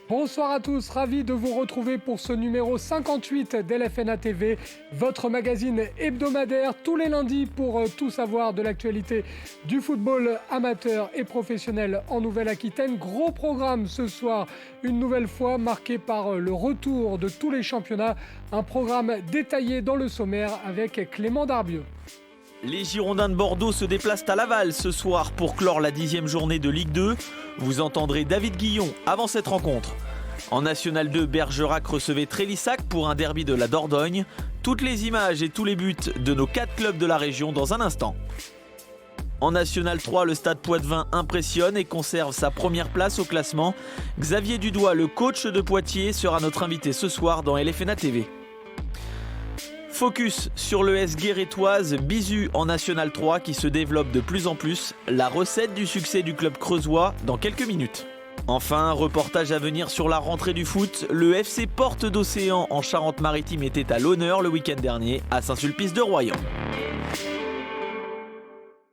Bonsoir à tous, ravi de vous retrouver pour ce numéro 58 d'LFNA TV, votre magazine hebdomadaire tous les lundis pour tout savoir de l'actualité du football amateur et professionnel en Nouvelle-Aquitaine. Gros programme ce soir, une nouvelle fois marqué par le retour de tous les championnats, un programme détaillé dans le sommaire avec Clément Darbieux. Les Girondins de Bordeaux se déplacent à Laval ce soir pour clore la 10e journée de Ligue 2. Vous entendrez David Guillon avant cette rencontre. En National 2, Bergerac recevait Trélissac pour un derby de la Dordogne. Toutes les images et tous les buts de nos 4 clubs de la région dans un instant. En National 3, le Stade Poitevin impressionne et conserve sa première place au classement. Xavier Dudois, le coach de Poitiers, sera notre invité ce soir dans LFNA TV. Focus sur l'ES Guérétoise, Bisu en National 3 qui se développe de plus en plus. La recette du succès du club creusois dans quelques minutes. Enfin, reportage à venir sur la rentrée du foot. Le FC Porte d'Océan en Charente-Maritime était à l'honneur le week-end dernier à Saint-Sulpice-de-Royan.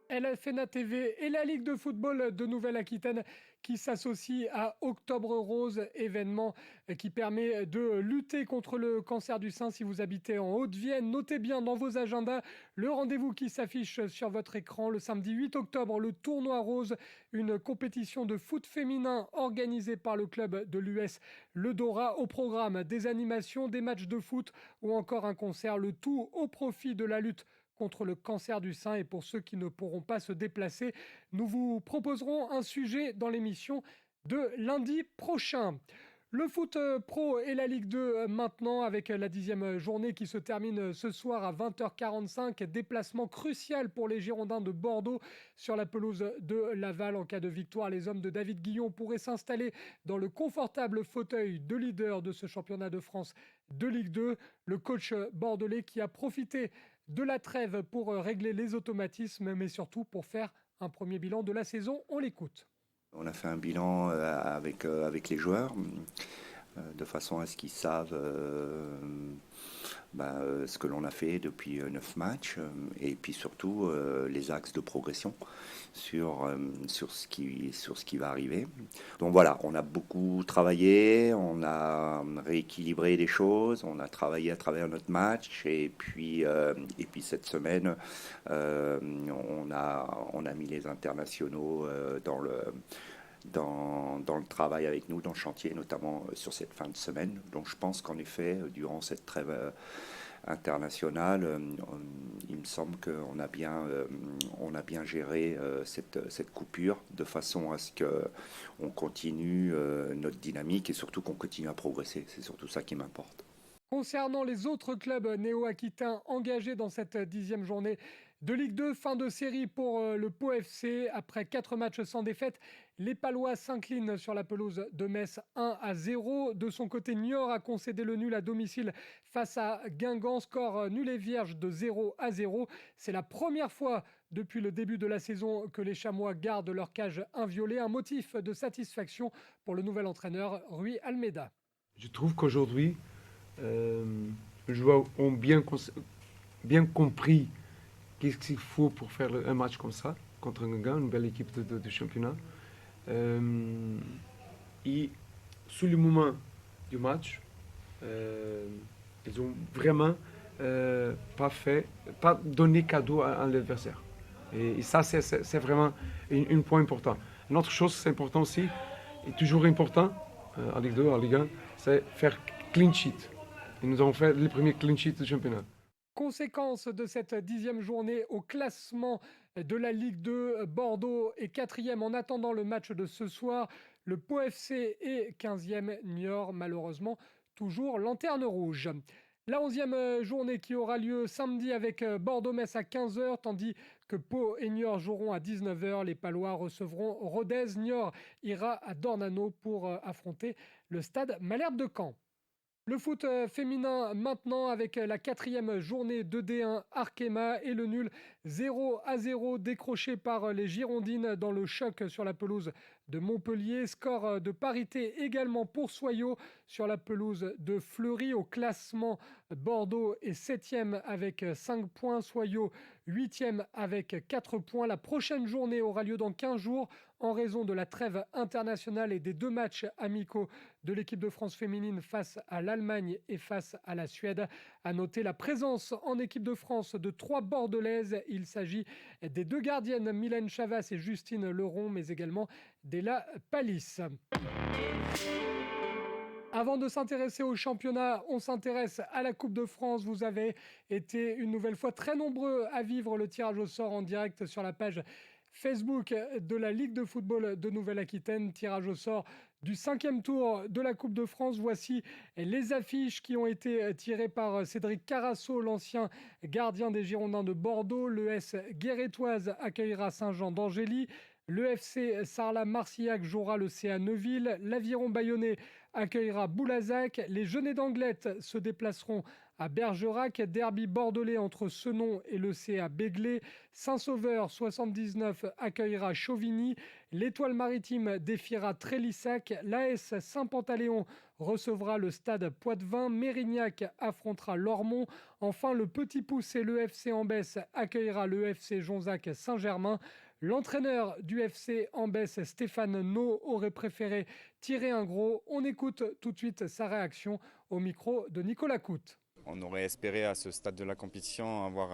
LFNA TV et la Ligue de football de Nouvelle-Aquitaine qui s'associe à Octobre Rose, événement qui permet de lutter contre le cancer du sein. Si vous habitez en Haute-Vienne, notez bien dans vos agendas le rendez-vous qui s'affiche sur votre écran. Le samedi 8 octobre, le Tournoi Rose, une compétition de foot féminin organisée par le club de l'US Le Dora. Au programme des animations, des matchs de foot ou encore un concert, le tout au profit de la lutte contre le cancer du sein. Et pour ceux qui ne pourront pas se déplacer, nous vous proposerons un sujet dans l'émission de lundi prochain. Le foot pro et la Ligue 2 maintenant avec la 10e journée qui se termine ce soir à 20h45. Déplacement crucial pour les Girondins de Bordeaux sur la pelouse de Laval. En cas de victoire, les hommes de David Guillon pourraient s'installer dans le confortable fauteuil de leader de ce championnat de France de Ligue 2. Le coach bordelais qui a profité de la trêve pour régler les automatismes, mais surtout pour faire un premier bilan de la saison. On l'écoute. On a fait un bilan avec les joueurs, de façon à ce qu'ils savent ce que l'on a fait depuis 9 matchs, et puis surtout les axes de progression sur ce qui va arriver. Donc voilà, on a beaucoup travaillé, on a rééquilibré des choses, on a travaillé à travers notre match, et puis cette semaine, on a mis les internationaux dans le travail avec nous, dans le chantier, notamment sur cette fin de semaine. Donc je pense qu'en effet, durant cette trêve internationale, il me semble qu'on a bien géré cette coupure de façon à ce qu'on continue notre dynamique et surtout qu'on continue à progresser. C'est surtout ça qui m'importe. Concernant les autres clubs néo-aquitains engagés dans cette 10e journée de Ligue 2, fin de série pour le Pau FC. Après 4 matchs sans défaite, les Palois s'inclinent sur la pelouse de Metz 1-0. De son côté, Niort a concédé le nul à domicile face à Guingamp. Score nul et vierge de 0-0. C'est la première fois depuis le début de la saison que les Chamois gardent leur cage inviolée. Un motif de satisfaction pour le nouvel entraîneur Rui Almeida. Je trouve qu'aujourd'hui, les joueurs ont bien compris qu'est-ce qu'il faut pour faire un match comme ça, contre un Guingamp, une belle équipe de championnat. Et sous le moment du match, ils ont vraiment pas donné cadeau à l'adversaire. Et ça, c'est vraiment un point important. Une autre chose, c'est important aussi, et toujours important, en Ligue 2, en Ligue 1, c'est faire clean sheet. Et nous avons fait les premiers clean sheets du championnat. Conséquence de cette 10e journée au classement de la Ligue 2, Bordeaux est 4e en attendant le match de ce soir. Le Pau FC est 15e, Niort malheureusement toujours lanterne rouge. La 11e journée qui aura lieu samedi avec Bordeaux-Metz à 15h, tandis que Pau et Niort joueront à 19h. Les Palois recevront Rodez. Niort ira à Dornano pour affronter le stade Malherbe de Caen. Le foot féminin maintenant avec la 4e journée de D1 Arkema et le nul 0-0 décroché par les Girondines dans le choc sur la pelouse de Montpellier. Score de parité également pour Soyaux sur la pelouse de Fleury. Au classement, Bordeaux est 7e avec 5 points, Soyaux 8e avec 4 points. La prochaine journée aura lieu dans 15 jours en raison de la trêve internationale et des 2 matchs amicaux de l'équipe de France féminine face à l'Allemagne et face à la Suède. À noter la présence en équipe de France de 3 Bordelaises. Il s'agit des 2 gardiennes Mylène Chavas et Justine Leron, mais également d'Ella Palis. Avant de s'intéresser au championnat, on s'intéresse à la Coupe de France. Vous avez été une nouvelle fois très nombreux à vivre le tirage au sort en direct sur la page Facebook de la Ligue de football de Nouvelle-Aquitaine. Tirage au sort du 5e tour de la Coupe de France. Voici les affiches qui ont été tirées par Cédric Carasso, l'ancien gardien des Girondins de Bordeaux. L'ES Guérétoise accueillera Saint-Jean d'Angély. Le FC Sarlat-Marcillac jouera le CA Neuville. L'Aviron Bayonnais accueillera Boulazac. Les Genêts d'Anglet se déplaceront à Bergerac. Derby bordelais entre Senon et le CA Béglé. Saint-Sauveur 79 accueillera Chauvigny. L'Étoile maritime défiera Trélissac. L'AS Saint-Pantaléon recevra le stade Poitevin. Mérignac affrontera Lormont. Enfin, le Petit Poucet, le FC Ambès accueillera le FC Jonzac Saint-Germain. L'entraîneur du FC Ambès, Stéphane No, aurait préféré tirer un gros. On écoute tout de suite sa réaction au micro de Nicolas Coute. On aurait espéré à ce stade de la compétition avoir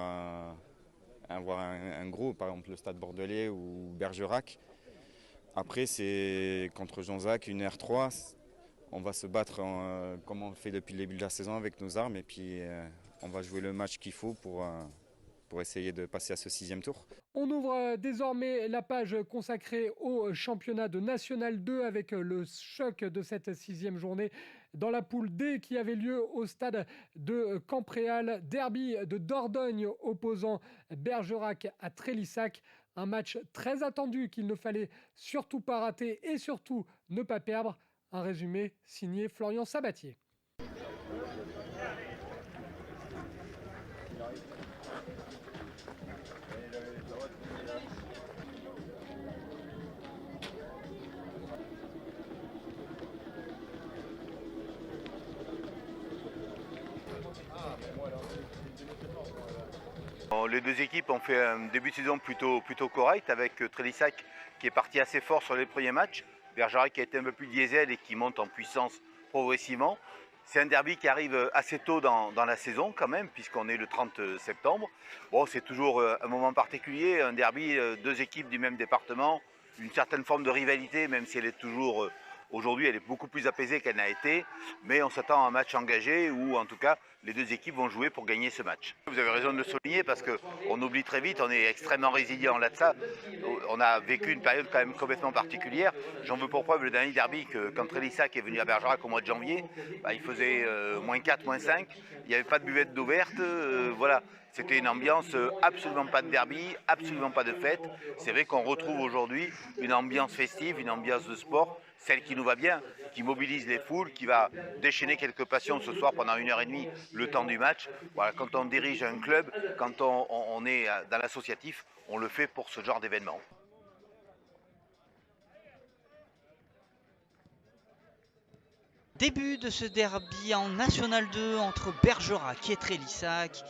un gros, par exemple le stade bordelais ou Bergerac. Après, c'est contre Jonzac, une R3. On va se battre comme on le fait depuis le début de la saison avec nos armes et puis on va jouer le match qu'il faut pour essayer de passer à ce 6e tour. On ouvre désormais la page consacrée au championnat de National 2 avec le choc de cette 6e journée dans la poule D qui avait lieu au stade de Campréal. Derby de Dordogne opposant Bergerac à Trélissac. Un match très attendu qu'il ne fallait surtout pas rater et surtout ne pas perdre. Un résumé signé Florian Sabatier. Les deux équipes ont fait un début de saison plutôt correct avec Trélissac qui est parti assez fort sur les premiers matchs, Bergerac qui a été un peu plus diesel et qui monte en puissance progressivement. C'est un derby qui arrive assez tôt dans la saison quand même puisqu'on est le 30 septembre. Bon, c'est toujours un moment particulier, un derby, 2 équipes du même département, une certaine forme de rivalité même si elle est toujours... Aujourd'hui, elle est beaucoup plus apaisée qu'elle n'a été, mais on s'attend à un match engagé où, en tout cas, les 2 équipes vont jouer pour gagner ce match. Vous avez raison de le souligner parce qu'on oublie très vite, on est extrêmement résilient là-dessus. On a vécu une période quand même complètement particulière. J'en veux pour preuve le dernier derby que quand Trélissac est venu à Bergerac au mois de janvier, il faisait -4, -5, il n'y avait pas de buvette d'eau verte, voilà. C'était une ambiance absolument pas de derby, absolument pas de fête. C'est vrai qu'on retrouve aujourd'hui une ambiance festive, une ambiance de sport, celle qui nous va bien, qui mobilise les foules, qui va déchaîner quelques passions ce soir pendant 1h30 le temps du match. Voilà, quand on dirige un club, quand on est dans l'associatif, on le fait pour ce genre d'événement. Début de ce derby en National 2 entre Bergerac et Trélissac.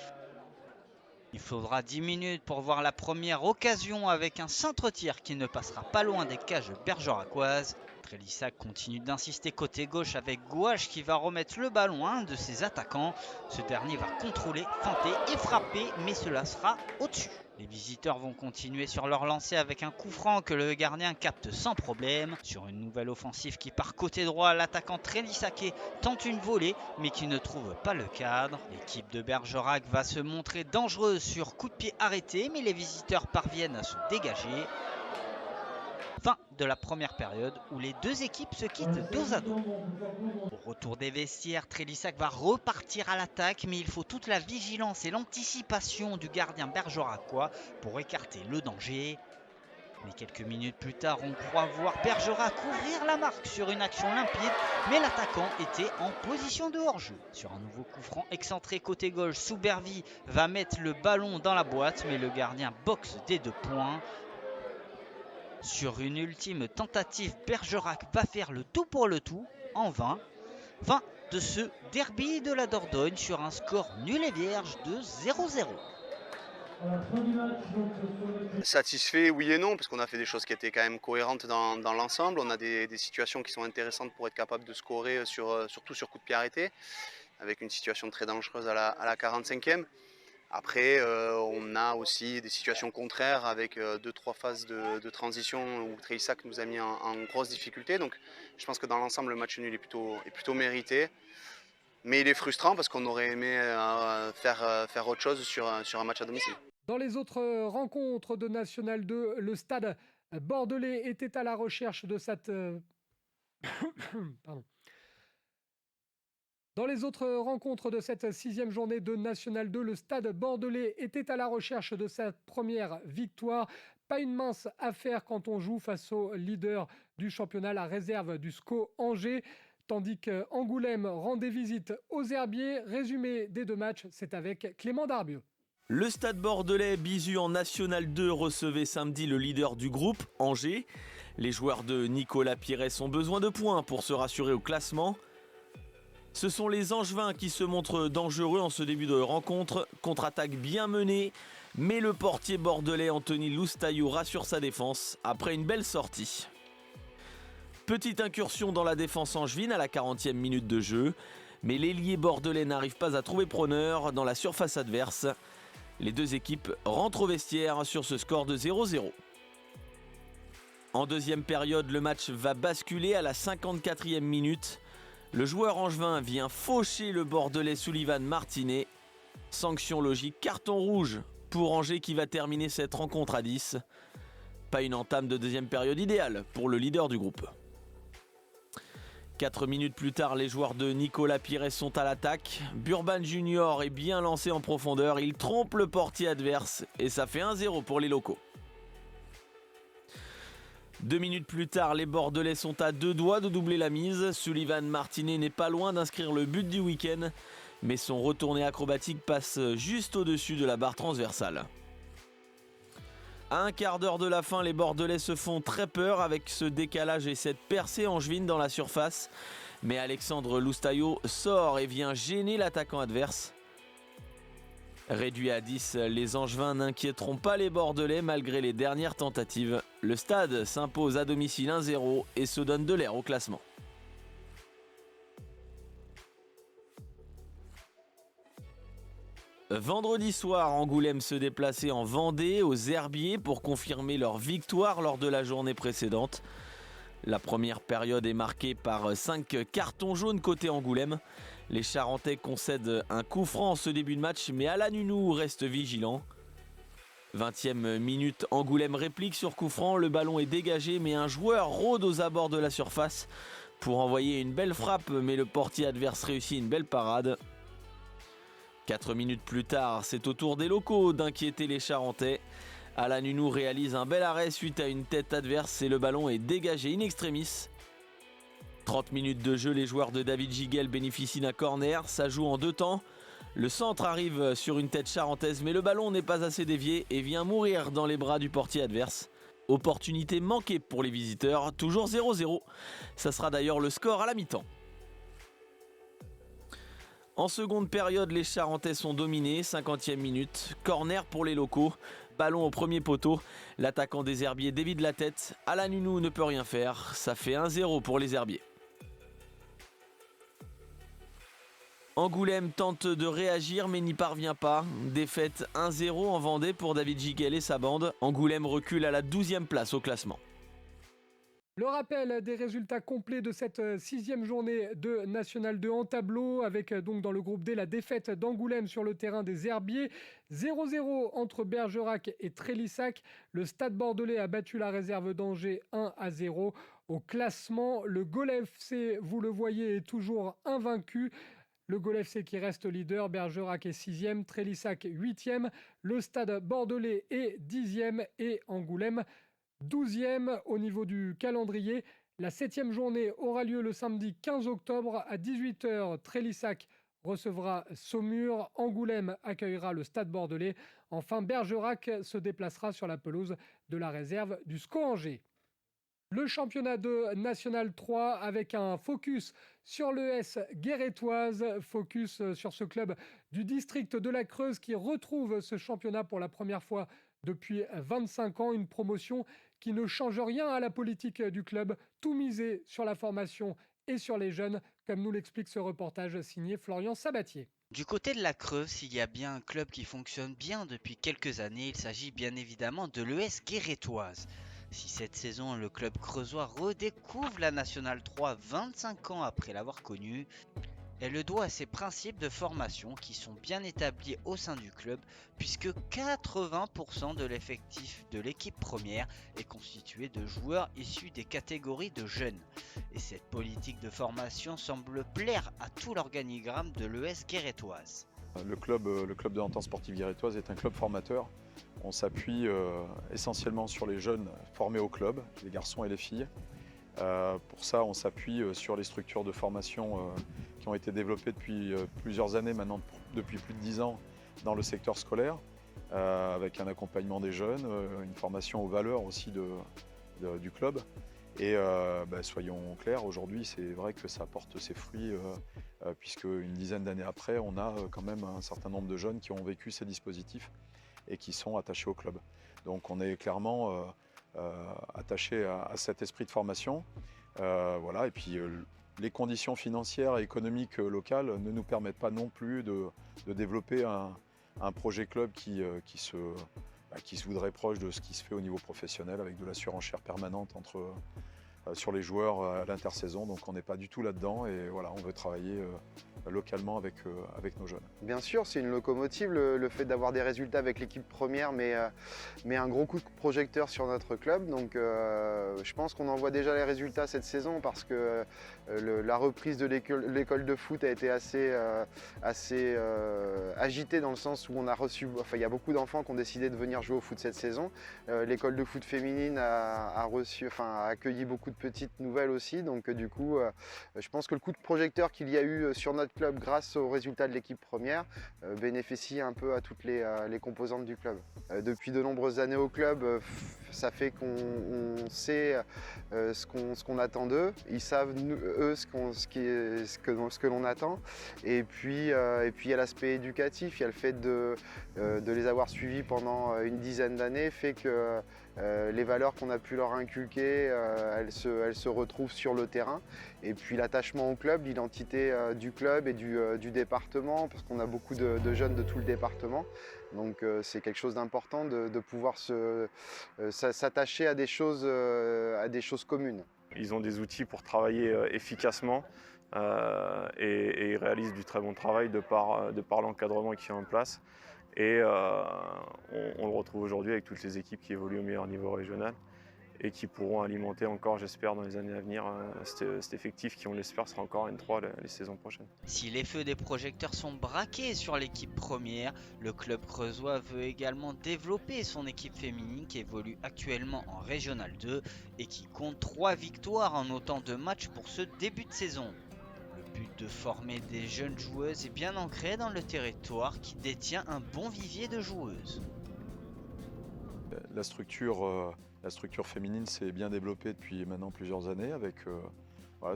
Il faudra 10 minutes pour voir la première occasion avec un centre-tir qui ne passera pas loin des cages bergeracoises. Trélissac continue d'insister côté gauche avec Gouache qui va remettre le ballon à un de ses attaquants. Ce dernier va contrôler, feinter et frapper, mais cela sera au-dessus. Les visiteurs vont continuer sur leur lancée avec un coup franc que le gardien capte sans problème. Sur une nouvelle offensive qui part côté droit, l'attaquant Trélissac tente une volée mais qui ne trouve pas le cadre. L'équipe de Bergerac va se montrer dangereuse sur coup de pied arrêté, mais les visiteurs parviennent à se dégager. Fin de la première période où les 2 équipes se quittent dos à dos. Au retour des vestiaires, Trélissac va repartir à l'attaque, mais il faut toute la vigilance et l'anticipation du gardien bergeracois pour écarter le danger. Mais quelques minutes plus tard, on croit voir Bergerac ouvrir la marque sur une action limpide, mais l'attaquant était en position de hors-jeu. Sur un nouveau coup franc excentré côté gauche, Soubervie va mettre le ballon dans la boîte, mais le gardien boxe des 2 points. Sur une ultime tentative, Bergerac va faire le tout pour le tout, en vain. Fin de ce derby de la Dordogne sur un score nul et vierge de 0-0. Satisfait, oui et non, parce qu'on a fait des choses qui étaient quand même cohérentes dans l'ensemble. On a des situations qui sont intéressantes pour être capable de scorer, surtout sur coup de pied arrêté, avec une situation très dangereuse à la 45e. Après, on a aussi des situations contraires avec 2-3 phases de transition où Trélissac nous a mis en grosse difficulté. Donc je pense que dans l'ensemble, le match nul est plutôt mérité. Mais il est frustrant parce qu'on aurait aimé faire autre chose sur un match à domicile. Dans les autres rencontres de National 2, le Stade bordelais était à la recherche de cette... Pardon. Dans les autres rencontres de cette 6e journée de National 2, le Stade bordelais était à la recherche de sa première victoire. Pas une mince affaire quand on joue face au leader du championnat, la réserve du SCO Angers. Tandis qu'Angoulême rendait visite aux Herbiers. Résumé des 2 matchs, c'est avec Clément Darbieux. Le Stade bordelais, bisu en National 2, recevait samedi le leader du groupe, Angers. Les joueurs de Nicolas Pires ont besoin de points pour se rassurer au classement. Ce sont les Angevins qui se montrent dangereux en ce début de rencontre. Contre-attaque bien menée, mais le portier bordelais Anthony Loustaillou rassure sa défense après une belle sortie. Petite incursion dans la défense angevine à la 40e minute de jeu, mais l'ailier bordelais n'arrive pas à trouver preneur dans la surface adverse. Les 2 équipes rentrent au vestiaire sur ce score de 0-0. En deuxième période, le match va basculer à la 54e minute. Le joueur angevin vient faucher le bordelais Sullivan Martinet. Sanction logique, carton rouge pour Angers qui va terminer cette rencontre à 10. Pas une entame de deuxième période idéale pour le leader du groupe. 4 minutes plus tard, les joueurs de Nicolas Pires sont à l'attaque. Burban Junior est bien lancé en profondeur. Il trompe le portier adverse et ça fait 1-0 pour les locaux. 2 minutes plus tard, les Bordelais sont à 2 doigts de doubler la mise. Sullivan Martinet n'est pas loin d'inscrire le but du week-end, mais son retourné acrobatique passe juste au-dessus de la barre transversale. À un quart d'heure de la fin, les Bordelais se font très peur avec ce décalage et cette percée angevine dans la surface. Mais Alexandre Loustaillou sort et vient gêner l'attaquant adverse. Réduit à 10, les Angevins n'inquiéteront pas les Bordelais malgré les dernières tentatives. Le Stade s'impose à domicile 1-0 et se donne de l'air au classement. Vendredi soir, Angoulême se déplaçait en Vendée aux Herbiers pour confirmer leur victoire lors de la journée précédente. La première période est marquée par 5 cartons jaunes côté Angoulême. Les Charentais concèdent un coup franc en ce début de match, mais Alan Hunou reste vigilant. 20e minute, Angoulême réplique sur coup franc, le ballon est dégagé, mais un joueur rôde aux abords de la surface pour envoyer une belle frappe, mais le portier adverse réussit une belle parade. 4 minutes plus tard, c'est au tour des locaux d'inquiéter les Charentais. Alan Hunou réalise un bel arrêt suite à une tête adverse et le ballon est dégagé in extremis. 30 minutes de jeu, les joueurs de David Giguel bénéficient d'un corner, ça joue en 2 temps. Le centre arrive sur une tête charentaise, mais le ballon n'est pas assez dévié et vient mourir dans les bras du portier adverse. Opportunité manquée pour les visiteurs, toujours 0-0. Ça sera d'ailleurs le score à la mi-temps. En seconde période, les Charentais sont dominés, 50e minute, corner pour les locaux, ballon au premier poteau, l'attaquant des Herbiers dévide la tête, Alan Hunou ne peut rien faire, ça fait 1-0 pour les Herbiers. Angoulême tente de réagir mais n'y parvient pas, défaite 1-0 en Vendée pour David Giguel et sa bande, Angoulême recule à la 12e place au classement. Le rappel des résultats complets de cette 6e journée de National 2 en tableau, avec donc dans le groupe D la défaite d'Angoulême sur le terrain des Herbiers. 0-0 entre Bergerac et Trélissac. Le Stade bordelais a battu la réserve d'Angers 1-0. Au classement, le Gol FC, vous le voyez, est toujours invaincu. Le Gol FC qui reste leader, Bergerac est 6e, Trélissac 8e. Le Stade bordelais est 10e et Angoulême 12e au niveau du calendrier. La 7e journée aura lieu le samedi 15 octobre à 18h. Trélissac recevra Saumur. Angoulême accueillera le Stade bordelais. Enfin, Bergerac se déplacera sur la pelouse de la réserve du SCO Angers. Le championnat de National 3 avec un focus sur l'ES Guérétoise, focus sur ce club du district de la Creuse qui retrouve ce championnat pour la première fois depuis 25 ans. Une promotion qui ne change rien à la politique du club, tout misé sur la formation et sur les jeunes, comme nous l'explique ce reportage signé Florian Sabatier. Du côté de la Creuse, s'il y a bien un club qui fonctionne bien depuis quelques années, il s'agit bien évidemment de l'ES Guérétoise. Si cette saison, le club creusois redécouvre la Nationale 3 25 ans après l'avoir connue, elle le doit à ses principes de formation qui sont bien établis au sein du club, puisque 80% de l'effectif de l'équipe première est constitué de joueurs issus des catégories de jeunes. Et cette politique de formation semble plaire à tout l'organigramme de l'ES Guérétoise. Le club de l'Entente sportive guérétoise est un club formateur. On s'appuie essentiellement sur les jeunes formés au club, les garçons et les filles. Pour ça, on s'appuie sur les structures de formation qui ont été développées depuis plusieurs années, maintenant depuis plus de 10 ans, dans le secteur scolaire, avec un accompagnement des jeunes, une formation aux valeurs aussi du club. Et soyons clairs, aujourd'hui, c'est vrai que ça porte ses fruits, puisque une dizaine d'années après, on a quand même un certain nombre de jeunes qui ont vécu ces dispositifs et qui sont attachés au club. Donc on est clairement attaché à cet esprit de formation. Voilà. Et puis les conditions financières et économiques locales ne nous permettent pas non plus de développer un projet club qui se voudrait proche de ce qui se fait au niveau professionnel, avec de la surenchère permanente sur les joueurs à l'intersaison. Donc on n'est pas du tout là-dedans et voilà, on veut travailler localement avec nos jeunes. Bien sûr, c'est une locomotive, le fait d'avoir des résultats avec l'équipe première, mais un gros coup de projecteur sur notre club. Donc je pense qu'on en voit déjà les résultats cette saison parce que la reprise de l'école de foot a été assez agitée dans le sens où on a reçu, il y a beaucoup d'enfants qui ont décidé de venir jouer au foot cette saison. L'école de foot féminine a accueilli beaucoup de petites nouvelles aussi. Donc du coup, je pense que le coup de projecteur qu'il y a eu sur notre club grâce aux résultats de l'équipe première bénéficie un peu à toutes les composantes du club. Depuis de nombreuses années au club, ça fait qu'on sait ce qu'on attend d'eux. Ils savent eux ce que l'on attend. Et puis il y a l'aspect éducatif, il y a le fait de les avoir suivis pendant une dizaine d'années fait que les valeurs qu'on a pu leur inculquer, elles se retrouvent sur le terrain. Et puis l'attachement au club, l'identité du club et du département, parce qu'on a beaucoup de jeunes de tout le département. Donc c'est quelque chose d'important de pouvoir s'attacher à des choses communes. Ils ont des outils pour travailler efficacement et ils réalisent du très bon travail de par l'encadrement qui est en place. Et on le retrouve aujourd'hui avec toutes les équipes qui évoluent au meilleur niveau régional et qui pourront alimenter encore, j'espère, dans les années à venir, cet effectif qui, on l'espère, sera encore N3 les saisons prochaines. Si les feux des projecteurs sont braqués sur l'équipe première, le club creusois veut également développer son équipe féminine qui évolue actuellement en Régional 2 et qui compte 3 victoires en autant de matchs pour ce début de saison. Le but de former des jeunes joueuses est bien ancré dans le territoire qui détient un bon vivier de joueuses. La structure féminine s'est bien développée depuis maintenant plusieurs années avec,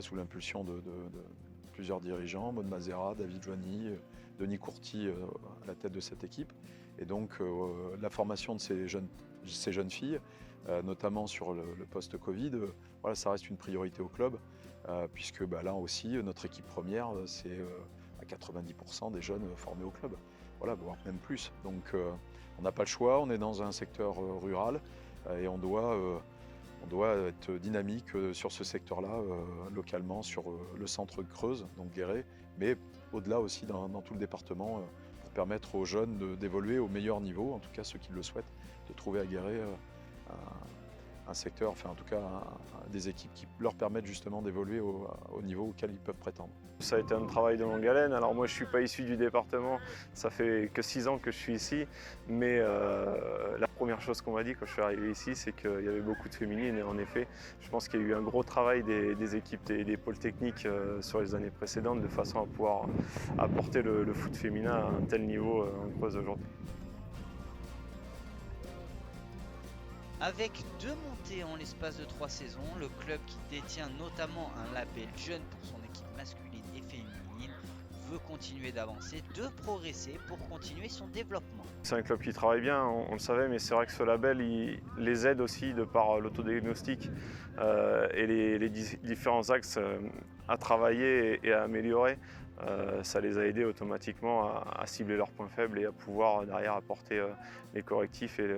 sous l'impulsion de plusieurs dirigeants, Maud Mazera, David Joigny, Denis Courty à la tête de cette équipe. Et donc la formation de ces jeunes filles, notamment sur le post-Covid, ça reste une priorité au club, puisque là aussi notre équipe première, c'est à 90% des jeunes formés au club, voire même plus. Donc on n'a pas le choix, on est dans un secteur rural et on doit être dynamique sur ce secteur-là, localement, sur le centre Creuse, donc Guéret, mais au-delà aussi dans tout le département, pour permettre aux jeunes d'évoluer au meilleur niveau, en tout cas ceux qui le souhaitent, de trouver à Guéret un secteur, en tout cas des équipes qui leur permettent justement d'évoluer au niveau auquel ils peuvent prétendre. Ça a été un travail de longue haleine. Alors moi je ne suis pas issu du département, ça fait que 6 ans que je suis ici, mais la première chose qu'on m'a dit quand je suis arrivé ici, c'est qu'il y avait beaucoup de féminines et en effet, je pense qu'il y a eu un gros travail des équipes des pôles techniques sur les années précédentes de façon à pouvoir apporter le foot féminin à un tel niveau en Creuse aujourd'hui. Avec 2 montées en l'espace de 3 saisons, le club qui détient notamment un label jeune pour son équipe masculine et féminine veut continuer d'avancer, de progresser pour continuer son développement. C'est un club qui travaille bien, on le savait, mais c'est vrai que ce label il les aide aussi de par l'autodiagnostic et les différents axes à travailler et à améliorer. Ça les a aidés automatiquement à cibler leurs points faibles et à pouvoir derrière apporter les correctifs et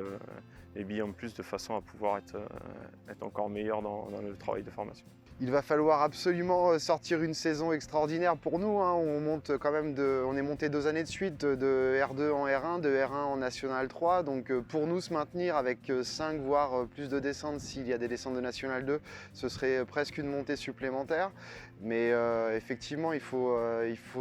les billes en plus de façon à pouvoir être encore meilleur dans le travail de formation. Il va falloir absolument sortir une saison extraordinaire pour nous, hein. On monte quand même on est monté 2 années de suite de R2 en R1, de R1 en National 3. Donc pour nous se maintenir avec 5 voire plus de descentes s'il y a des descentes de National 2, ce serait presque une montée supplémentaire. Mais effectivement, il faut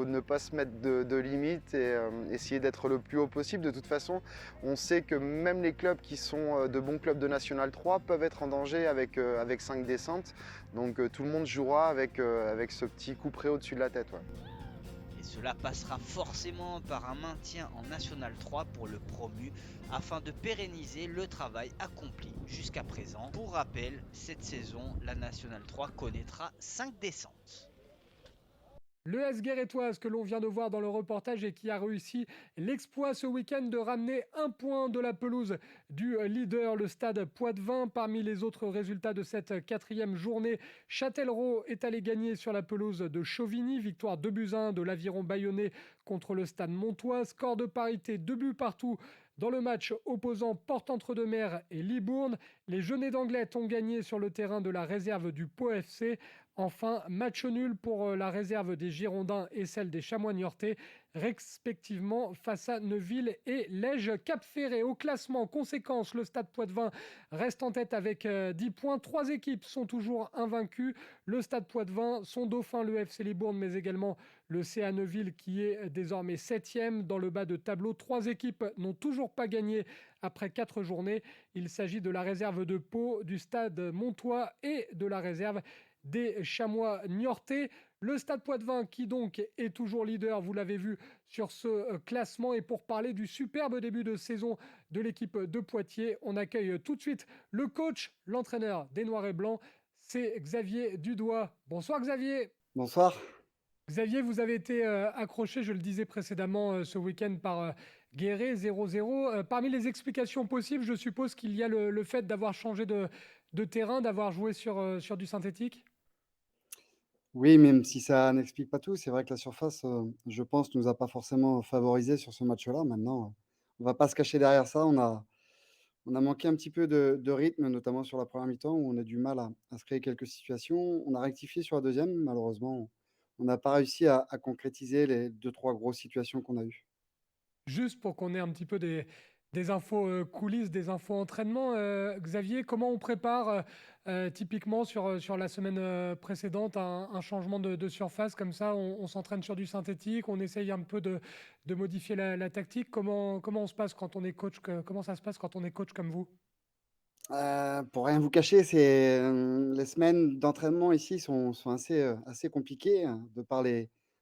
ne pas se mettre de limites et essayer d'être le plus haut possible. De toute façon, on sait que même les clubs qui sont de bons clubs de National 3 peuvent être en danger avec 5 descentes. Donc tout le monde jouera avec ce petit coup près au-dessus de la tête. Ouais. Et cela passera forcément par un maintien en National 3 pour le promu afin de pérenniser le travail accompli jusqu'à présent. Pour rappel, cette saison, la National 3 connaîtra 5 descentes. Le S Guérétoise que l'on vient de voir dans le reportage et qui a réussi l'exploit ce week-end de ramener 1 point de la pelouse du leader, le Stade Poitvin. Parmi les autres résultats de cette 4e journée, Châtellerault est allé gagner sur la pelouse de Chauvigny. Victoire 2-1 de l'Aviron Bayonnais contre le Stade Montois. Score de parité 2 buts partout dans le match opposant Porte-Entre-deux-Mers et Libourne. Les Jeunets d'Anglet ont gagné sur le terrain de la réserve du Pau FC. Enfin, match nul pour la réserve des Girondins et celle des Chamois niortais, respectivement face à Neuville et Lège Cap-Ferré. Au classement, conséquence, le Stade Poitvin reste en tête avec 10 points. 3 équipes sont toujours invaincues. Le Stade Poitvin, son dauphin, le FC Libourne, mais également le CA Neuville qui est désormais 7e. Dans le bas de tableau, 3 équipes n'ont toujours pas gagné après 4 journées. Il s'agit de la réserve de Pau, du Stade Montois et de la réserve des Chamois niortais. Le Stade Poitvin qui donc est toujours leader, vous l'avez vu sur ce classement. Et pour parler du superbe début de saison de l'équipe de Poitiers, on accueille tout de suite le coach, l'entraîneur des Noirs et Blancs, c'est Xavier Dudois. Bonsoir Xavier. Bonsoir. Xavier, vous avez été accroché, je le disais précédemment, ce week-end par Guéret, 0-0. Parmi les explications possibles, je suppose qu'il y a le fait d'avoir changé de terrain, d'avoir joué sur du synthétique. Oui, même si ça n'explique pas tout, c'est vrai que la surface, je pense, nous a pas forcément favorisé sur ce match-là. Maintenant, on va pas se cacher derrière ça. On a manqué un petit peu de rythme, notamment sur la première mi-temps, où on a du mal à se créer quelques situations. On a rectifié sur la deuxième. Malheureusement, on n'a pas réussi à concrétiser les 2-3 grosses situations qu'on a eues. Juste pour qu'on ait un petit peu des infos coulisses, des infos entraînement, Xavier, comment on prépare typiquement sur la semaine précédente un changement de surface comme ça, on s'entraîne sur du synthétique, on essaye un peu de modifier la tactique. Comment on se passe quand on est coach, comment ça se passe quand on est coach comme vous? Pour rien vous cacher, c'est, les semaines d'entraînement ici sont assez compliquées, hein, de par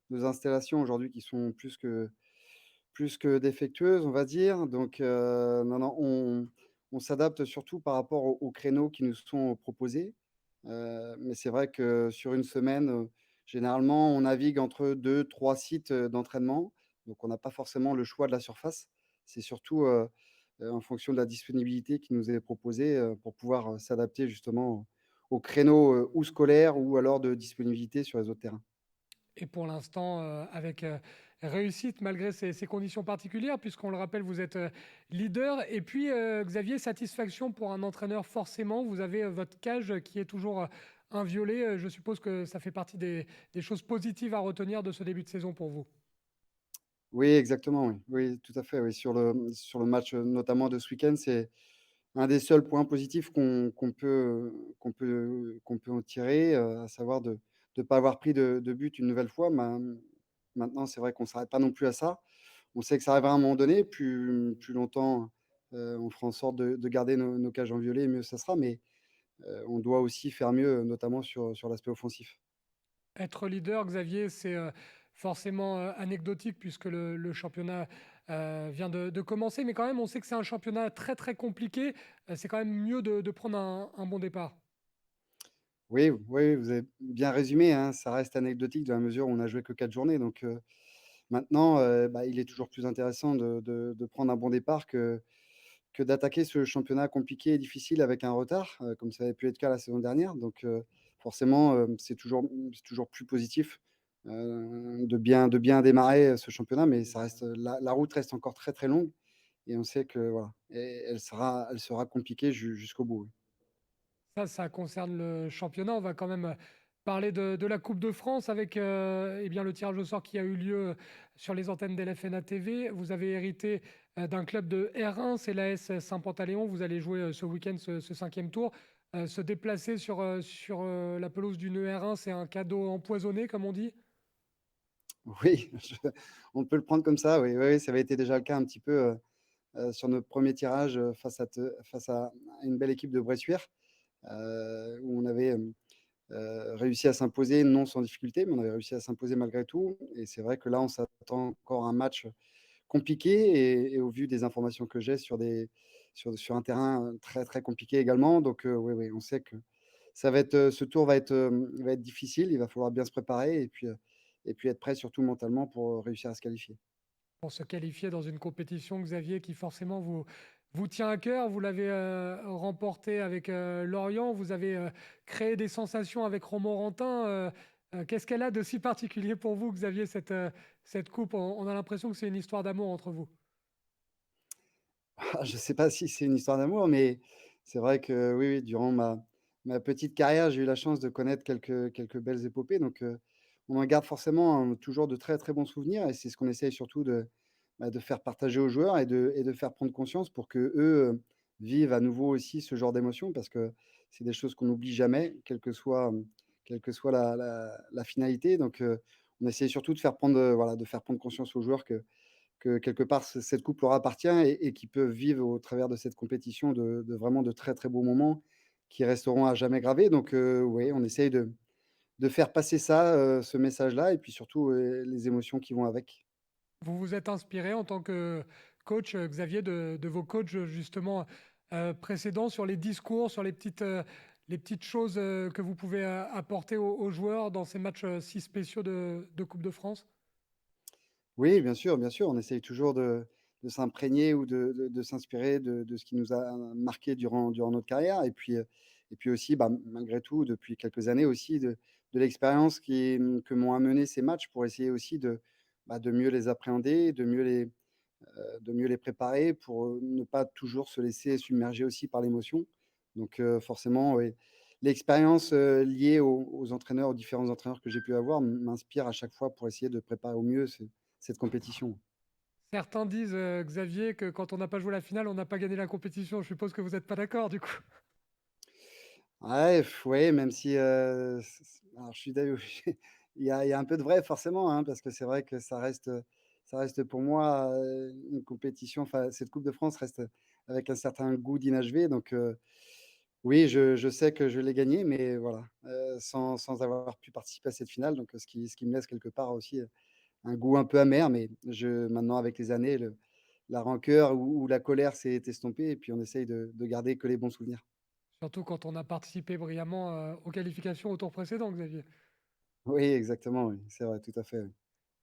nos installations aujourd'hui qui sont plus que défectueuses, on va dire. Donc, non, on s'adapte surtout par rapport aux créneaux qui nous sont proposés. Mais c'est vrai que sur une semaine, généralement, on navigue entre 2-3 sites, d'entraînement. Donc on n'a pas forcément le choix de la surface. C'est surtout, en fonction de la disponibilité qui nous est proposée, pour pouvoir, s'adapter justement aux créneaux, ou scolaires ou alors de disponibilité sur les autres terrains. Et pour l'instant, avec réussite malgré ces conditions particulières, puisqu'on le rappelle, vous êtes leader. Et puis, Xavier, satisfaction pour un entraîneur, forcément. Vous avez votre cage qui est toujours inviolée. Je suppose que ça fait partie des choses positives à retenir de ce début de saison pour vous. Oui, exactement, oui. Oui, tout à fait, oui. Sur le match, notamment de ce week-end, c'est un des seuls points positifs qu'on peut en tirer, à savoir de ne pas avoir pris de but une nouvelle fois. Maintenant, c'est vrai qu'on ne s'arrête pas non plus à ça. On sait que ça arrivera à un moment donné, plus longtemps, on fera en sorte de garder nos cages en violet, mieux ça sera. Mais, on doit aussi faire mieux, notamment sur l'aspect offensif. Être leader, Xavier, c'est forcément anecdotique puisque le championnat vient de commencer, mais quand même, on sait que c'est un championnat très très compliqué. C'est quand même mieux de prendre un bon départ. Oui, oui, vous avez bien résumé, hein, ça reste anecdotique dans la mesure où on n'a joué que 4 journées. Donc maintenant, il est toujours plus intéressant de prendre un bon départ que d'attaquer ce championnat compliqué et difficile avec un retard, comme ça avait pu être le cas la saison dernière. Donc forcément, c'est toujours plus positif, de bien démarrer, ce championnat, mais ça reste, la route reste encore très, très longue et on sait que voilà, et elle sera compliquée jusqu'au bout, oui. Ça concerne le championnat. On va quand même parler de la Coupe de France avec eh bien, le tirage au sort qui a eu lieu sur les antennes d'LFNA TV. Vous avez hérité d'un club de R1, c'est l'AS Saint-Pantaléon. Vous allez jouer ce week-end ce 5e tour. Se déplacer sur la pelouse d'une R1, c'est un cadeau empoisonné, comme on dit. Oui, on peut le prendre comme ça, oui, oui, oui, ça avait été déjà le cas un petit peu, sur notre premier tirage, face à une belle équipe de Bressuire, où on avait, réussi à s'imposer, non sans difficulté, mais on avait réussi à s'imposer malgré tout. Et c'est vrai que là, on s'attend encore à un match compliqué et au vu des informations que j'ai sur un terrain, très, très compliqué également. Donc oui, oui, on sait que ça va être, ce tour va être difficile. Il va falloir bien se préparer et puis être prêt surtout mentalement pour, réussir à se qualifier. Pour se qualifier dans une compétition, Xavier, qui forcément vous tient à cœur. Vous l'avez remporté avec Lorient. Vous avez créé des sensations avec Romorantin. Qu'est-ce qu'elle a de si particulier pour vous, Xavier, cette coupe? On a l'impression que c'est une histoire d'amour entre vous. Je ne sais pas si c'est une histoire d'amour, mais c'est vrai que oui, oui, durant ma petite carrière, j'ai eu la chance de connaître quelques belles épopées. Donc on en garde forcément, toujours de très, très bons souvenirs et c'est ce qu'on essaye surtout de faire partager aux joueurs et de faire prendre conscience pour qu'eux, vivent à nouveau aussi ce genre d'émotions parce que c'est des choses qu'on n'oublie jamais, quelle que soit la finalité. Donc on essaie surtout de faire prendre, voilà, de faire prendre conscience aux joueurs que quelque part cette coupe leur appartient et qu'ils peuvent vivre au travers de cette compétition de vraiment de très, très beaux moments qui resteront à jamais gravés. Donc oui, on essaye de faire passer ça, ce message-là et puis surtout, les émotions qui vont avec. Vous vous êtes inspiré en tant que coach, Xavier, de vos coachs justement précédents sur les discours, sur les petites choses que vous pouvez apporter aux joueurs dans ces matchs si spéciaux de Coupe de France? Oui, bien sûr, on essaye toujours de s'imprégner ou de s'inspirer de ce qui nous a marqué durant notre carrière et puis aussi, malgré tout, depuis quelques années aussi, de l'expérience que m'ont amené ces matchs pour essayer aussi de mieux les appréhender, de mieux les préparer pour, ne pas toujours se laisser submerger aussi par l'émotion. Donc forcément, oui, l'expérience, liée aux entraîneurs, aux différents entraîneurs que j'ai pu avoir m'inspire à chaque fois pour essayer de préparer au mieux cette compétition. Certains disent, Xavier, que quand on n'a pas joué la finale, on n'a pas gagné la compétition. Je suppose que vous n'êtes pas d'accord du coup? Ouais, ouais, même si, alors je suis d'ailleurs il y a un peu de vrai forcément, hein, parce que c'est vrai que ça reste pour moi, une compétition, enfin cette coupe de France reste avec un certain goût d'inachevé. Donc oui, je sais que je l'ai gagnée, mais voilà, sans avoir pu participer à cette finale. Donc ce qui me laisse quelque part aussi, un goût un peu amer. Mais maintenant avec les années, la rancœur ou la colère s'est estompée et puis on essaye de garder que les bons souvenirs. Surtout quand on a participé brillamment aux qualifications au tour précédent, Xavier. Oui, exactement, oui, c'est vrai, tout à fait, oui.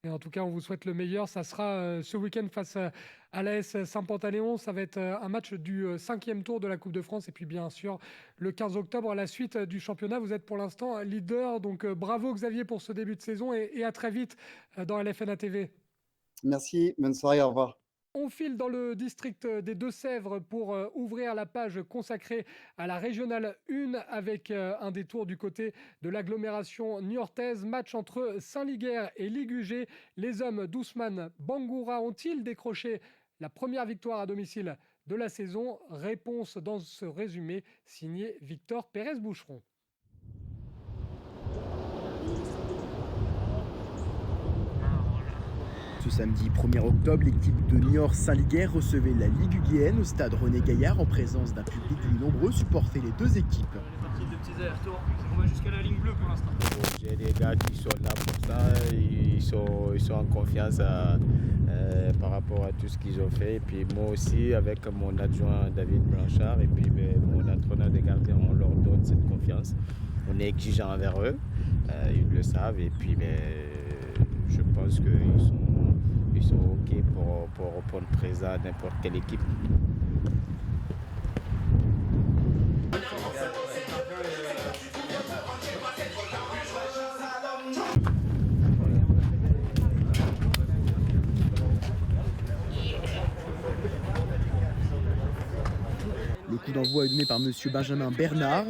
Et en tout cas, on vous souhaite le meilleur. Ça sera ce week-end face à l'AS Saint-Pantaléon. Ça va être un match du 5e tour de la Coupe de France. Et puis, bien sûr, le 15 octobre, à la suite du championnat. Vous êtes pour l'instant leader. Donc, bravo Xavier pour ce début de saison et à très vite dans LFNA TV. Merci, bonne soirée, au revoir. On file dans le district des Deux-Sèvres pour ouvrir la page consacrée à la régionale 1 avec un détour du côté de l'agglomération niortaise. Match entre Saint-Liguerre et Ligugé. Les hommes d'Ousmane Bangoura ont-ils décroché la première victoire à domicile de la saison? Réponse dans ce résumé signé Victor Pérez-Boucheron. Ce samedi 1er octobre, l'équipe de Niort Saint-Liguerre recevait la Ligue UGN au stade René Gaillard en présence d'un public où nombreux supportaient les deux équipes. On est parti de petits allers-retours, on va jusqu'à la ligne bleue pour l'instant. J'ai des gars qui sont là pour ça, ils sont en confiance par rapport à tout ce qu'ils ont fait. Et puis moi aussi, avec mon adjoint David Blanchard et puis mon entraîneur des gardiens, on leur donne cette confiance. On est exigeant envers eux, ils le savent. Et puis je pense qu'ils sont OK pour répondre présent à n'importe quelle équipe. Le coup d'envoi est donné par M. Benjamin Bernard.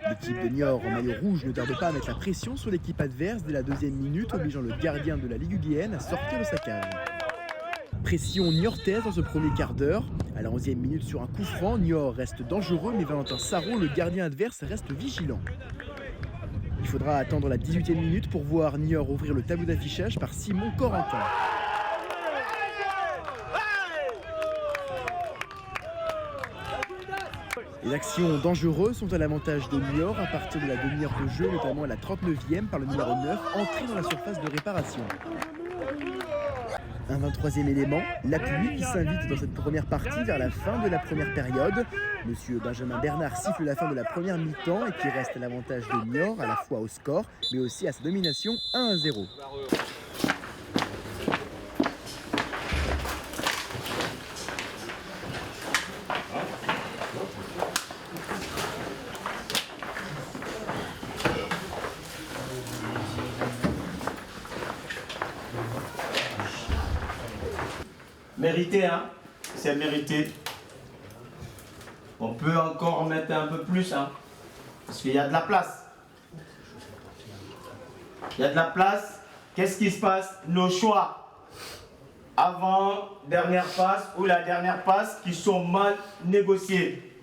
L'équipe de Niort en maillot rouge ne tarde pas à mettre la pression sur l'équipe adverse dès la 2e minute, obligeant le gardien de la Ligue UGN à sortir de sa cage. Pression niortaise dans ce premier quart d'heure. À la 11e minute sur un coup franc, Niort reste dangereux, mais Valentin Sarrault, le gardien adverse, reste vigilant. Il faudra attendre la 18e minute pour voir Niort ouvrir le tableau d'affichage par Simon Corentin. Les actions dangereuses sont à l'avantage de Niort à partir de la demi-heure de jeu, notamment à la 39e par le numéro 9, entré dans la surface de réparation. Un 23e élément, la pluie qui s'invite dans cette première partie vers la fin de la première période. Monsieur Benjamin Bernard siffle la fin de la première mi-temps et qui reste à l'avantage de Niort à la fois au score, mais aussi à sa domination 1-0. Mérité, hein? C'est mérité. On peut encore mettre un peu plus, hein? Parce qu'il y a de la place. Il y a de la place. Qu'est-ce qui se passe? Nos choix avant dernière passe ou la dernière passe qui sont mal négociés.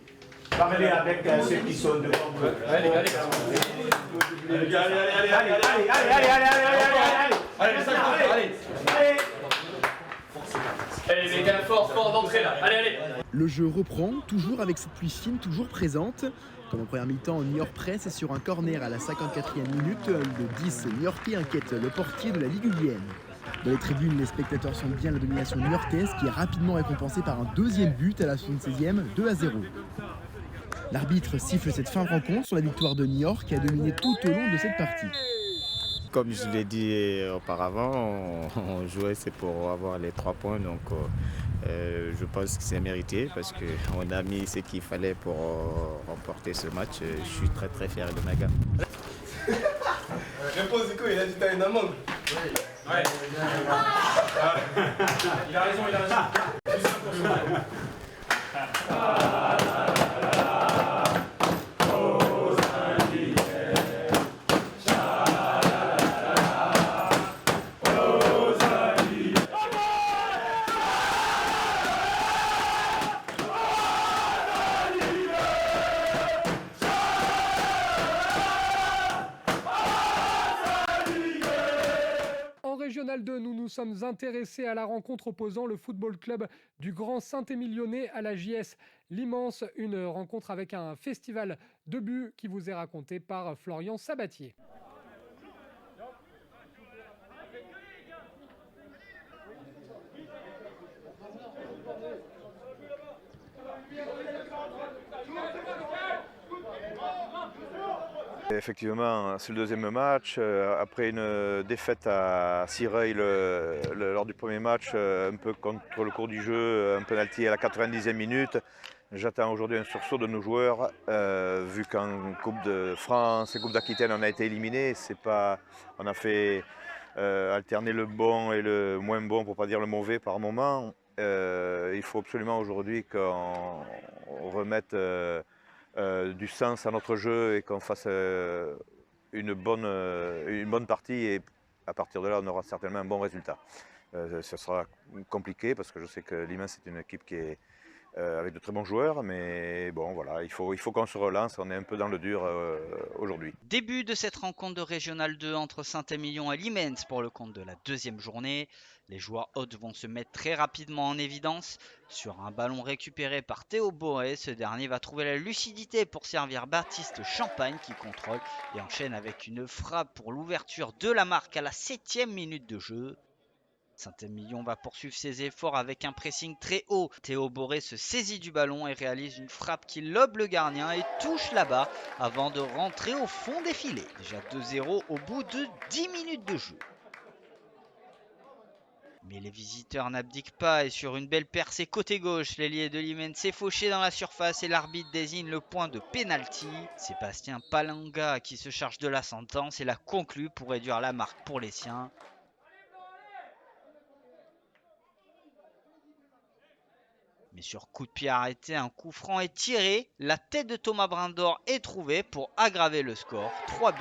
Parlez avec ceux qui sont devant vous. Allez, allez, Allez les gars, fort d'entrée là, allez. Le jeu reprend, toujours avec cette pluie fine, toujours présente. Comme en première mi-temps, Niort presse sur un corner à la 54e minute. Le 10 niortais inquiète le portier de la Ligue UGN. Dans les tribunes, les spectateurs sentent bien la domination niortaise qui est rapidement récompensée par un deuxième but à la 76e, 2-0. L'arbitre siffle cette fin de rencontre sur la victoire de Niort qui a dominé tout au long de cette partie. Comme je l'ai dit auparavant, on jouait c'est pour avoir les 3 points, donc je pense que c'est mérité parce qu'on a mis ce qu'il fallait pour remporter ce match. Je suis très très fier de ma gamme. Réponse Zico, il a dit t'as une amende. Oui. Ouais. Il a raison. Régional 2, nous nous sommes intéressés à la rencontre opposant le football club du Grand Saint-Émilionnais à la JS L'Immense, une rencontre avec un festival de buts qui vous est raconté par Florian Sabatier. Effectivement, c'est le deuxième match. Après une défaite à Cireuil lors du premier match, un peu contre le cours du jeu, un penalty à la 90e minute. J'attends aujourd'hui un sursaut de nos joueurs, vu qu'en Coupe de France et Coupe d'Aquitaine, on a été éliminés. On a fait alterner le bon et le moins bon, pour ne pas dire le mauvais par moment. Il faut absolument aujourd'hui qu'on remette du sens à notre jeu et qu'on fasse une bonne partie, et à partir de là on aura certainement un bon résultat. Ce sera compliqué parce que je sais que l'Immense est une équipe qui est avec de très bons joueurs, mais bon voilà, il faut qu'on se relance, on est un peu dans le dur aujourd'hui. Début de cette rencontre de Régional 2 entre Saint-Émilion et l'Immense pour le compte de la deuxième journée. Les joueurs hôtes vont se mettre très rapidement en évidence. Sur un ballon récupéré par Théo Boré, ce dernier va trouver la lucidité pour servir Baptiste Champagne qui contrôle et enchaîne avec une frappe pour l'ouverture de la marque à la 7e minute de jeu. Saint-Émilion va poursuivre ses efforts avec un pressing très haut. Théo Boré se saisit du ballon et réalise une frappe qui lobe le gardien et touche la barre avant de rentrer au fond des filets. Déjà 2-0 au bout de 10 minutes de jeu. Mais les visiteurs n'abdiquent pas et sur une belle percée côté gauche, l'ailier de l'Imen s'est fauché dans la surface et l'arbitre désigne le point de pénalty. Sébastien Palanga qui se charge de la sentence et la conclut pour réduire la marque pour les siens. Mais sur coup de pied arrêté, un coup franc est tiré, la tête de Thomas Brindor est trouvée pour aggraver le score, 3-1.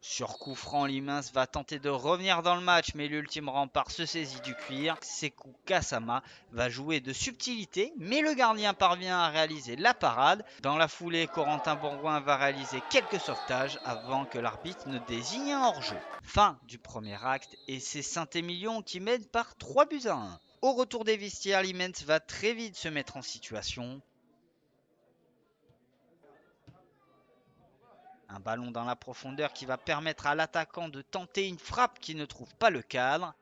Sur coup franc, l'Imens va tenter de revenir dans le match, mais l'ultime rempart se saisit du cuir. Sekou Gassama va jouer de subtilité, mais le gardien parvient à réaliser la parade. Dans la foulée, Corentin Bourgoin va réaliser quelques sauvetages avant que l'arbitre ne désigne un hors-jeu. Fin du premier acte et c'est Saint-Émilion qui mène par 3-1. Au retour des vestiaires, l'Imens va très vite se mettre en situation. Un ballon dans la profondeur qui va permettre à l'attaquant de tenter une frappe qui ne trouve pas le cadre.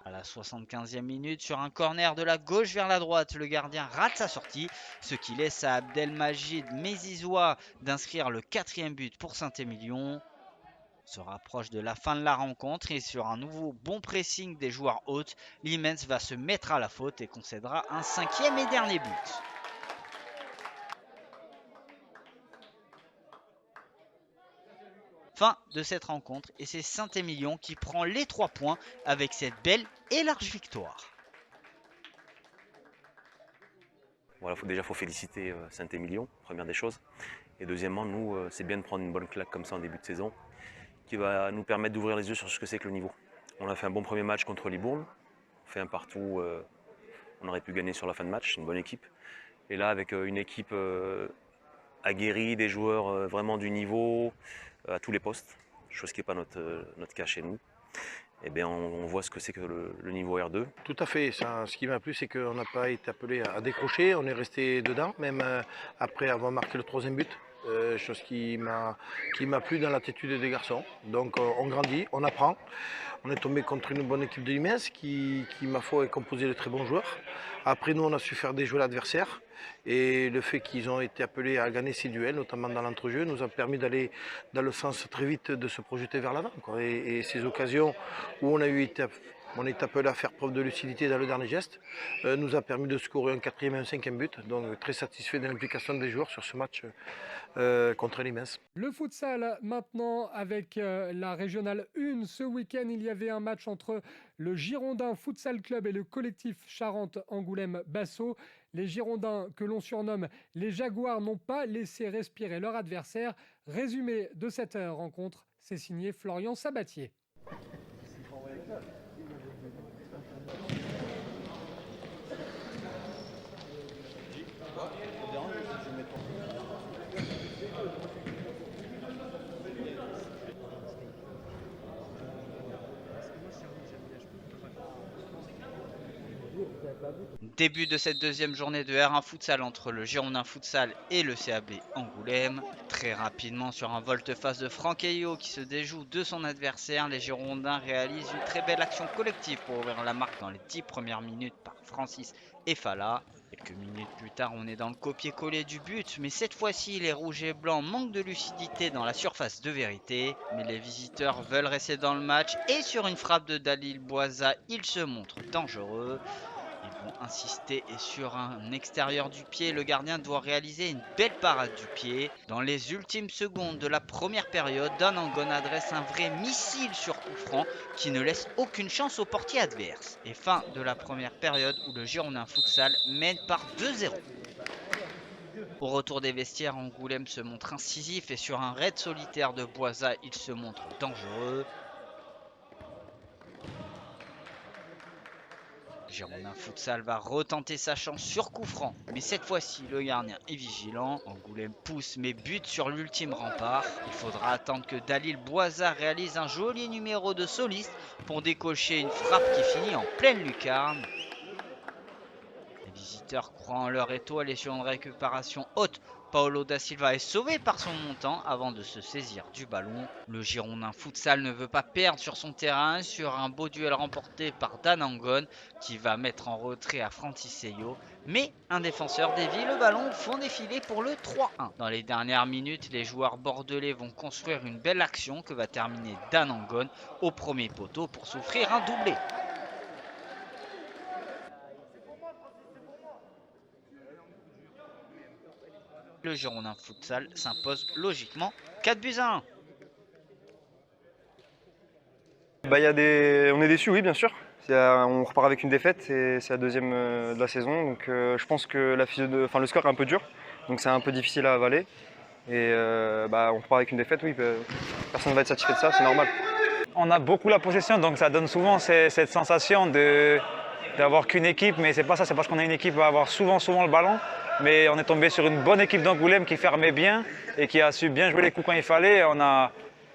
À la 75e minute, sur un corner de la gauche vers la droite, le gardien rate sa sortie, ce qui laisse à Abdelmajid Mezizoua d'inscrire le 4e but pour Saint-Émilion. On se rapproche de la fin de la rencontre et sur un nouveau bon pressing des joueurs hôtes, l'Imens va se mettre à la faute et concédera un 5e et dernier but. Fin de cette rencontre et c'est Saint-Émilion qui prend les 3 points avec cette belle et large victoire. Voilà, faut féliciter Saint-Émilion, première des choses. Et deuxièmement, nous, c'est bien de prendre une bonne claque comme ça en début de saison, qui va nous permettre d'ouvrir les yeux sur ce que c'est que le niveau. On a fait un bon premier match contre Libourne, on fait un partout, on aurait pu gagner sur la fin de match, c'est une bonne équipe. Et là, avec une équipe aguerrie, des joueurs vraiment du niveau, à tous les postes, chose qui n'est pas notre cas chez nous, eh bien on voit ce que c'est que le niveau R2. Tout à fait, ça, ce qui m'a plu c'est qu'on n'a pas été appelé à décrocher, on est resté dedans, même après avoir marqué le 3e but, chose qui m'a plu dans l'attitude des garçons. Donc on grandit, on apprend, on est tombé contre une bonne équipe de l'Imens qui ma foi est composée de très bons joueurs. Après nous on a su faire déjouer l'adversaire. Et le fait qu'ils ont été appelés à gagner ces duels, notamment dans l'entrejeu, nous a permis d'aller dans le sens très vite de se projeter vers l'avant. Et ces occasions où on est appelé à faire preuve de lucidité dans le dernier geste, nous a permis de scorer un 4e et un 5e but. Donc très satisfait de l'implication des joueurs sur ce match contre l'Imens. Le futsal maintenant avec la régionale 1. Ce week-end, il y avait un match entre le Girondin Futsal Club et le collectif Charente-Angoulême-Basso. Les Girondins, que l'on surnomme les Jaguars, n'ont pas laissé respirer leur adversaire. Résumé de cette rencontre, c'est signé Florian Sabatier. Début de cette deuxième journée de R1 Futsal entre le Girondin Futsal et le CAB Angoulême. Très rapidement sur un volte-face de Franck Ayot qui se déjoue de son adversaire, les Girondins réalisent une très belle action collective pour ouvrir la marque dans les 10 premières minutes par Francis Efala. Quelques minutes plus tard, on est dans le copier-coller du but, mais cette fois-ci, les rouges et blancs manquent de lucidité dans la surface de vérité. Mais les visiteurs veulent rester dans le match et sur une frappe de Dalil Boisa, ils se montrent dangereux. Ils vont insister et sur un extérieur du pied, le gardien doit réaliser une belle parade du pied. Dans les ultimes secondes de la première période, Dan Angon adresse un vrai missile sur coup franc qui ne laisse aucune chance au portier adverse. Et fin de la première période où le Girondin Futsal mène par 2-0. Au retour des vestiaires, Angoulême se montre incisif et sur un raid solitaire de Boisa, il se montre dangereux. Girondin Futsal va retenter sa chance sur coup franc, mais cette fois-ci le gardien est vigilant. Angoulême pousse mais bute sur l'ultime rempart. Il faudra attendre que Dalil Boisa réalise un joli numéro de soliste pour décocher une frappe qui finit en pleine lucarne. Les visiteurs croient en leur étoile et sur une récupération haute Paulo da Silva est sauvé par son montant avant de se saisir du ballon. Le Girondin Futsal ne veut pas perdre sur son terrain sur un beau duel remporté par Dan Angon qui va mettre en retrait à Francisseio. Mais un défenseur dévie le ballon, font défiler pour le 3-1. Dans les dernières minutes, les joueurs bordelais vont construire une belle action que va terminer Dan Angon au premier poteau pour s'offrir un doublé. Le Girondin Futsal s'impose logiquement 4-1. On est déçus, oui, bien sûr. On repart avec une défaite et c'est la deuxième de la saison. Donc je pense que le score est un peu dur, donc c'est un peu difficile à avaler. Et on repart avec une défaite, oui, personne ne va être satisfait de ça, c'est normal. On a beaucoup la possession, donc ça donne souvent cette sensation d'avoir qu'une équipe, mais c'est pas ça, c'est parce qu'on a une équipe qui va avoir souvent le ballon. Mais on est tombé sur une bonne équipe d'Angoulême qui fermait bien et qui a su bien jouer les coups quand il fallait.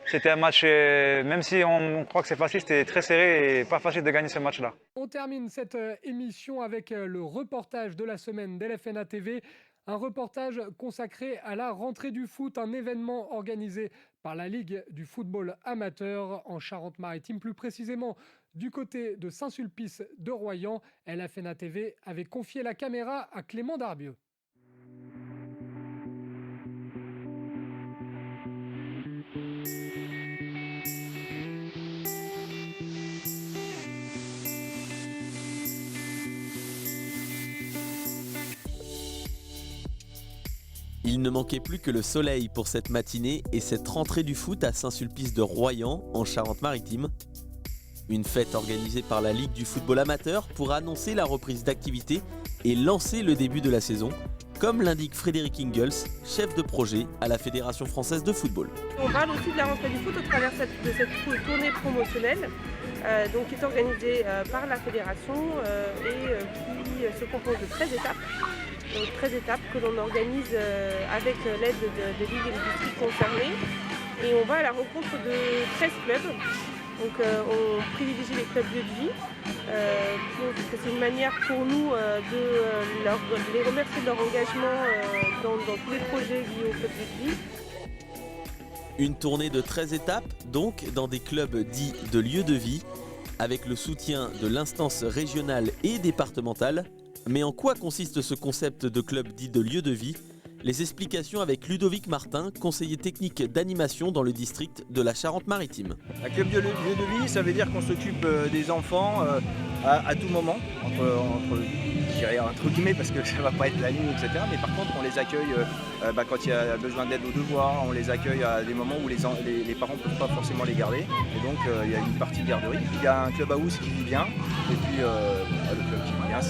C'était un match, même si on croit que c'est facile, c'était très serré et pas facile de gagner ce match-là. On termine cette émission avec le reportage de la semaine d'LFNA TV. Un reportage consacré à la rentrée du foot, un événement organisé par la Ligue du football amateur en Charente-Maritime, plus précisément du côté de Saint-Sulpice de Royan. LFNA TV avait confié la caméra à Clément Darbieux. Il ne manquait plus que le soleil pour cette matinée et cette rentrée du foot à Saint-Sulpice de Royan, en Charente-Maritime. Une fête organisée par la Ligue du football amateur pour annoncer la reprise d'activité et lancer le début de la saison, comme l'indique Frédéric Ingels, chef de projet à la Fédération française de football. On parle aussi de la rentrée du foot au travers de cette tournée promotionnelle qui est organisée par la fédération et qui se compose de 13 étapes. Donc 13 étapes que l'on organise avec l'aide des ligues et des districts concernés. Et on va à la rencontre de 13 clubs. Donc on privilégie les clubs lieux de vie. C'est une manière pour nous de les remercier de leur engagement dans tous les projets liés aux clubs lieux de vie. Une tournée de 13 étapes, donc dans des clubs dits de lieux de vie, avec le soutien de l'instance régionale et départementale. Mais en quoi consiste ce concept de club dit de lieu de vie? Les explications avec Ludovic Martin, conseiller technique d'animation dans le district de la Charente-Maritime. Un club de lieu de vie, ça veut dire qu'on s'occupe des enfants à tout moment, je dirais entre guillemets parce que ça ne va pas être la nuit, etc. Mais par contre, on les accueille quand il y a besoin d'aide aux devoirs, on les accueille à des moments où les parents ne peuvent pas forcément les garder. Et donc, il y a une partie garderie. Il y a un club house qui vit bien. Et puis, le club qui vit bien,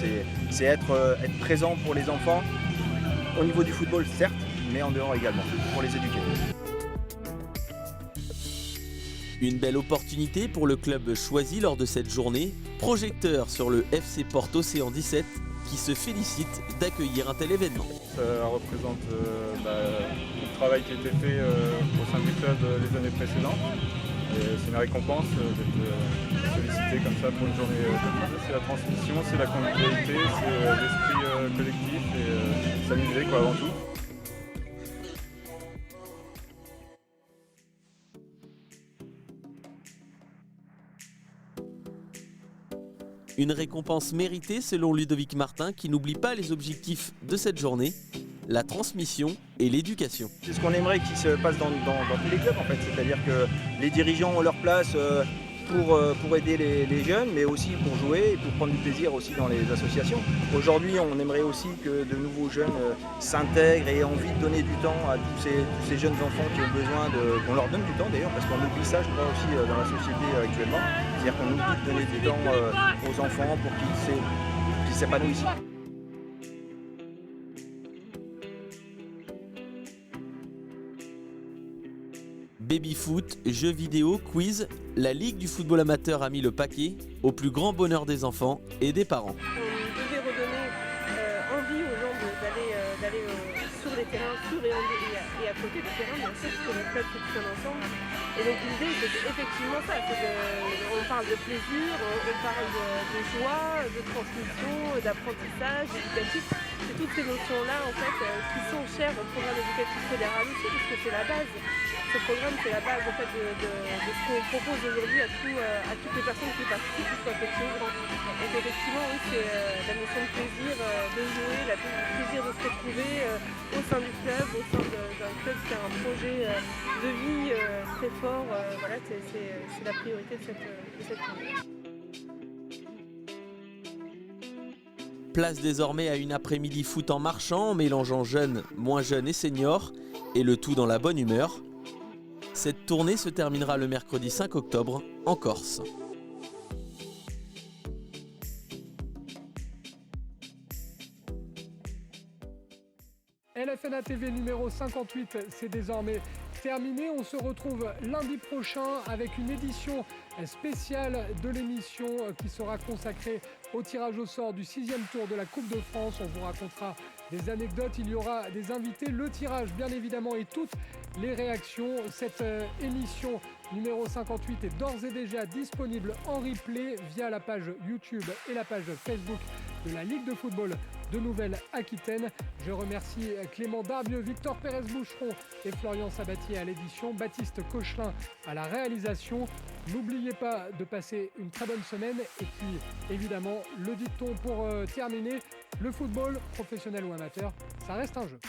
c'est être présent pour les enfants. Au niveau du football, certes, mais en dehors également, pour les éduquer. Une belle opportunité pour le club choisi lors de cette journée, projecteur sur le FC Porte Océan 17, qui se félicite d'accueillir un tel événement. Ça représente le travail qui a été fait au sein du club les années précédentes. C'est une récompense d'être sollicité comme ça pour une journée comme ça. C'est la transmission, c'est la convivialité, c'est l'esprit collectif et s'amuser avant tout. Une récompense méritée selon Ludovic Martin qui n'oublie pas les objectifs de cette journée, la transmission et l'éducation. C'est ce qu'on aimerait qu'il se passe dans tous les clubs en fait, c'est-à-dire que les dirigeants ont leur place pour aider les jeunes, mais aussi pour jouer et pour prendre du plaisir aussi dans les associations. Aujourd'hui, on aimerait aussi que de nouveaux jeunes s'intègrent et aient envie de donner du temps à tous ces jeunes enfants qui ont besoin qu'on leur donne du temps d'ailleurs, parce qu'on oublie ça, je crois, aussi dans la société actuellement. C'est-à-dire qu'on oublie de donner du temps aux enfants pour qu'ils s'épanouissent. Baby-foot, jeux vidéo, quiz, la Ligue du football amateur a mis le paquet au plus grand bonheur des enfants et des parents. On devait redonner envie aux gens d'aller sur les terrains, sur et à côté des terrains, bien sûr, parce que le club fonctionne ensemble. Et donc l'idée, c'est effectivement ça, on parle de plaisir, on parle de joie, de transmission, d'apprentissage, d'éducatif. C'est toutes ces notions-là en fait, qui sont chères au programme éducatif fédéral aussi, parce que c'est la base. Ce programme, c'est la base en fait, de ce qu'on propose aujourd'hui à toutes les personnes qui participent, que ce soit petits ou grands. Donc effectivement, oui, c'est la notion de plaisir de jouer, le plaisir de se retrouver au sein du club, au sein d'un club qui a un projet de vie très fort. Voilà, c'est la priorité de cette année. Place désormais à une après-midi foot en marchant, mélangeant jeunes, moins jeunes et seniors, et le tout dans la bonne humeur. Cette tournée se terminera le mercredi 5 octobre en Corse. LFNA TV numéro 58, c'est désormais terminé. On se retrouve lundi prochain avec une édition spéciale de l'émission qui sera consacrée au tirage au sort du 6e tour de la Coupe de France. On vous racontera des anecdotes, il y aura des invités, le tirage bien évidemment et toutes les réactions. Cette émission numéro 58 est d'ores et déjà disponible en replay via la page YouTube et la page Facebook de la Ligue de football de Nouvelle-Aquitaine. Je remercie Clément Darbieux, Victor Pérez-Boucheron et Florian Sabatier à l'édition, Baptiste Cochelin à la réalisation. N'oubliez pas de passer une très bonne semaine et puis évidemment le dicton pour terminer, le football, professionnel ou amateur, ça reste un jeu.